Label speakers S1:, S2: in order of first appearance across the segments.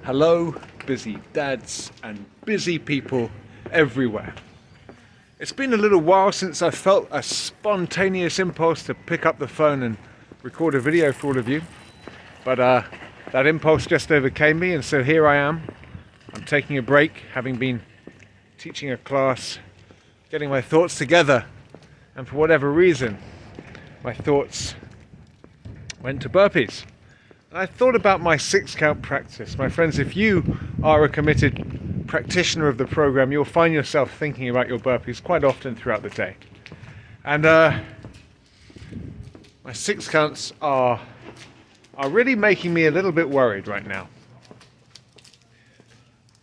S1: Hello, busy dads and busy people everywhere. It's been a little while since I felt a spontaneous impulse to pick up the phone and record a video for all of you. But that impulse just overcame me, and so here I am. I'm taking a break, having been teaching a class, getting my thoughts together, and for whatever reason, my thoughts went to burpees. And I thought about my 6-count practice. My friends, if you are a committed practitioner of the program, you'll find yourself thinking about your burpees quite often throughout the day. And my 6 counts are really making me a little bit worried right now.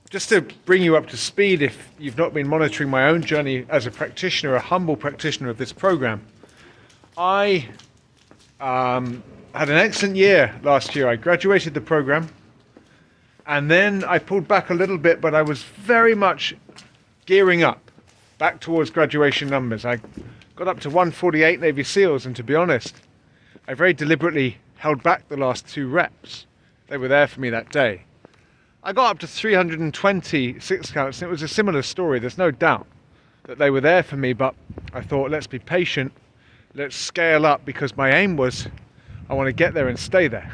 S1: Just to bring you up to speed, if you've not been monitoring my own journey as a practitioner, a humble practitioner of this program, I had an excellent year last year. I graduated the program, and then I pulled back a little bit, but I was very much gearing up back towards graduation numbers. I got up to 148 Navy SEALs, and to be honest, I very deliberately held back the last 2 reps. They were there for me that day. I got up to 320 6 counts, and it was a similar story. There's no doubt that they were there for me, but I thought, let's be patient, let's scale up, because my aim was I want to get there and stay there.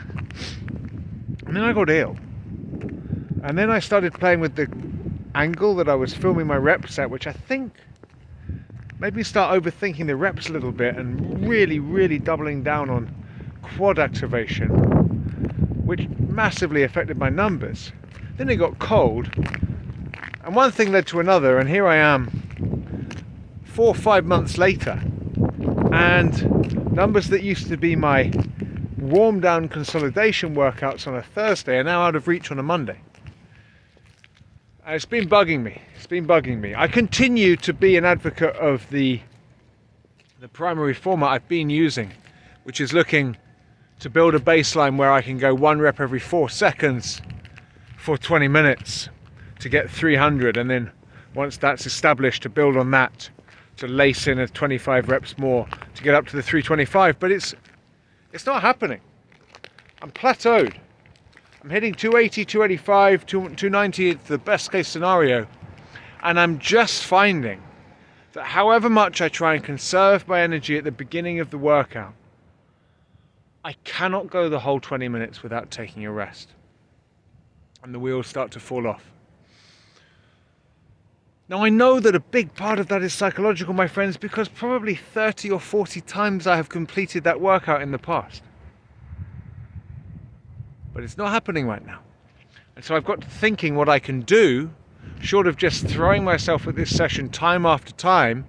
S1: And then I got ill. And then I started playing with the angle that I was filming my reps at, which I think made me start overthinking the reps a little bit and really doubling down on quad activation, which massively affected my numbers. Then it got cold, and one thing led to another, and here I am 4 or 5 months later, and numbers that used to be my warm down consolidation workouts on a Thursday are now out of reach on a Monday. And it's been bugging me. I continue to be an advocate of the primary format I've been using, which is looking to build a baseline where I can go 1 rep every 4 seconds for 20 minutes to get 300, and then once that's established, to build on that, to lace in a 25 reps more to get up to the 325. But it's not happening. I'm plateaued. I'm hitting 280, 285, 290. It's the best case scenario. And I'm just finding that however much I try and conserve my energy at the beginning of the workout, I cannot go the whole 20 minutes without taking a rest. And the wheels start to fall off. Now, I know that a big part of that is psychological, my friends, because probably 30 or 40 times I have completed that workout in the past. But it's not happening right now. And so I've got to thinking what I can do, short of just throwing myself at this session time after time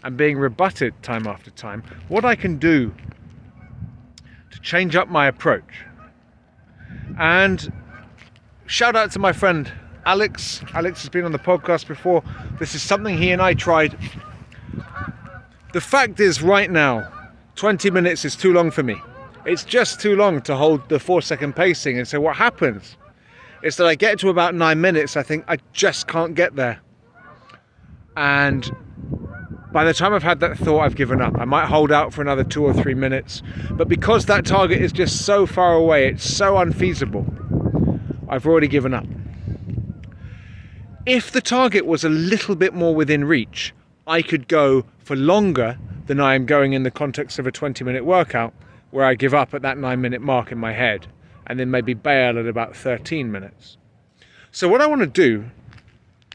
S1: and being rebutted time after time, what I can do to change up my approach. And shout out to my friend Alex. Alex has been on the podcast before. This is something he and I tried. The fact is, right now, 20 minutes is too long for me. It's just too long to hold the 4-second pacing. And so what happens is that I get to about 9 minutes, I think I just can't get there. And by the time I've had that thought, I've given up. I might hold out for another 2 or 3 minutes. But because that target is just so far away, it's so unfeasible, I've already given up. If the target was a little bit more within reach, I could go for longer than I am going in the context of a 20-minute workout, where I give up at that 9-minute mark in my head and then maybe bail at about 13 minutes. So what I want to do,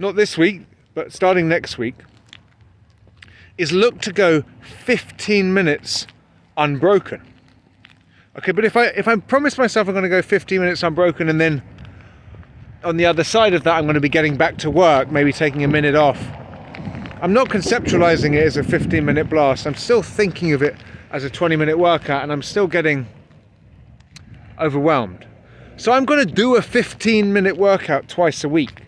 S1: not this week, but starting next week, is look to go 15 minutes unbroken. Okay, but if I promise myself I'm going to go 15 minutes unbroken, and then on the other side of that I'm going to be getting back to work, maybe taking a minute off, I'm not conceptualizing it as a 15-minute blast. I'm still thinking of it as a 20-minute workout, and I'm still getting overwhelmed. So I'm going to do a 15-minute workout twice a week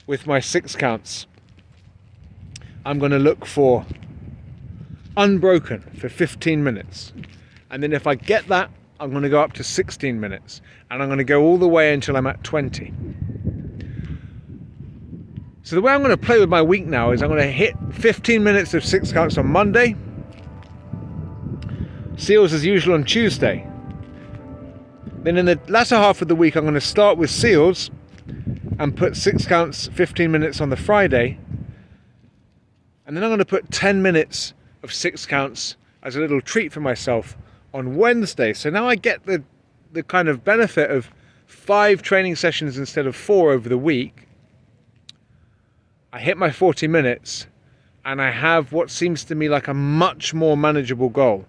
S1: with my 6 counts. I'm going to look for unbroken for 15 minutes. And then if I get that, I'm going to go up to 16 minutes. And I'm going to go all the way until I'm at 20. So the way I'm going to play with my week now is I'm going to hit 15 minutes of 6 counts on Monday. Seals as usual on Tuesday. Then in the latter half of the week, I'm going to start with seals and put 6 counts 15 minutes on the Friday, and then I'm going to put 10 minutes of 6 counts as a little treat for myself on Wednesday. So now I get the kind of benefit of 5 training sessions instead of 4 over the week. I hit my 40 minutes and I have what seems to me like a much more manageable goal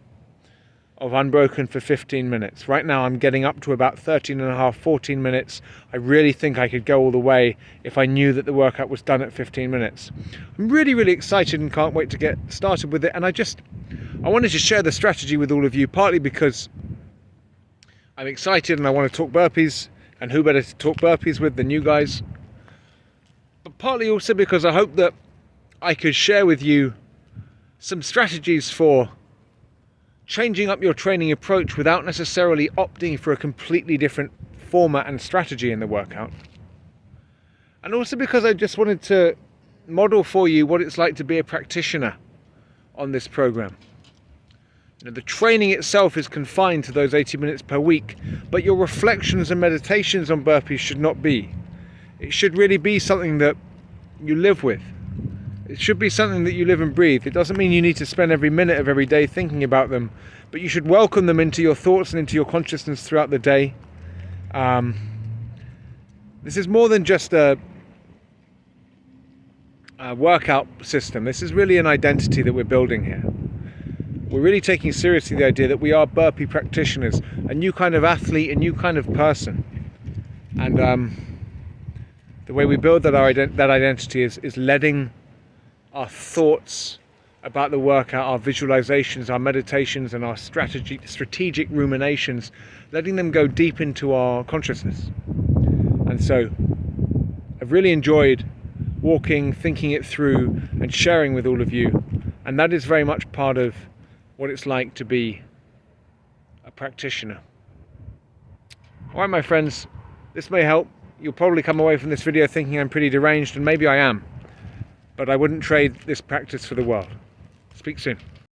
S1: of unbroken for 15 minutes. Right now I'm getting up to about 13 and a half, 14 minutes. I really think I could go all the way if I knew that the workout was done at 15 minutes. I'm really excited and can't wait to get started with it. And I wanted to share the strategy with all of you, partly because I'm excited and I want to talk burpees, and who better to talk burpees with than you guys, but partly also because I hope that I could share with you some strategies for changing up your training approach without necessarily opting for a completely different format and strategy in the workout. And also because I just wanted to model for you what it's like to be a practitioner on this program. You know, the training itself is confined to those 80 minutes per week, but your reflections and meditations on burpees should not be. It should really be something that you live with. It should be something that you live and breathe. It doesn't mean you need to spend every minute of every day thinking about them, but you should welcome them into your thoughts and into your consciousness throughout the day. This is more than just a workout system. This is really an identity that we're building here. We're really taking seriously the idea that we are burpee practitioners, a new kind of athlete, a new kind of person. And the way we build that identity is letting our thoughts about the workout, our visualizations, our meditations, and our strategic ruminations, letting them go deep into our consciousness. And so I've really enjoyed walking, thinking it through, and sharing with all of you. And that is very much part of what it's like to be a practitioner. All right, my friends, this may help. You'll probably come away from this video thinking I'm pretty deranged, and maybe I am. But I wouldn't trade this practice for the world. Speak soon.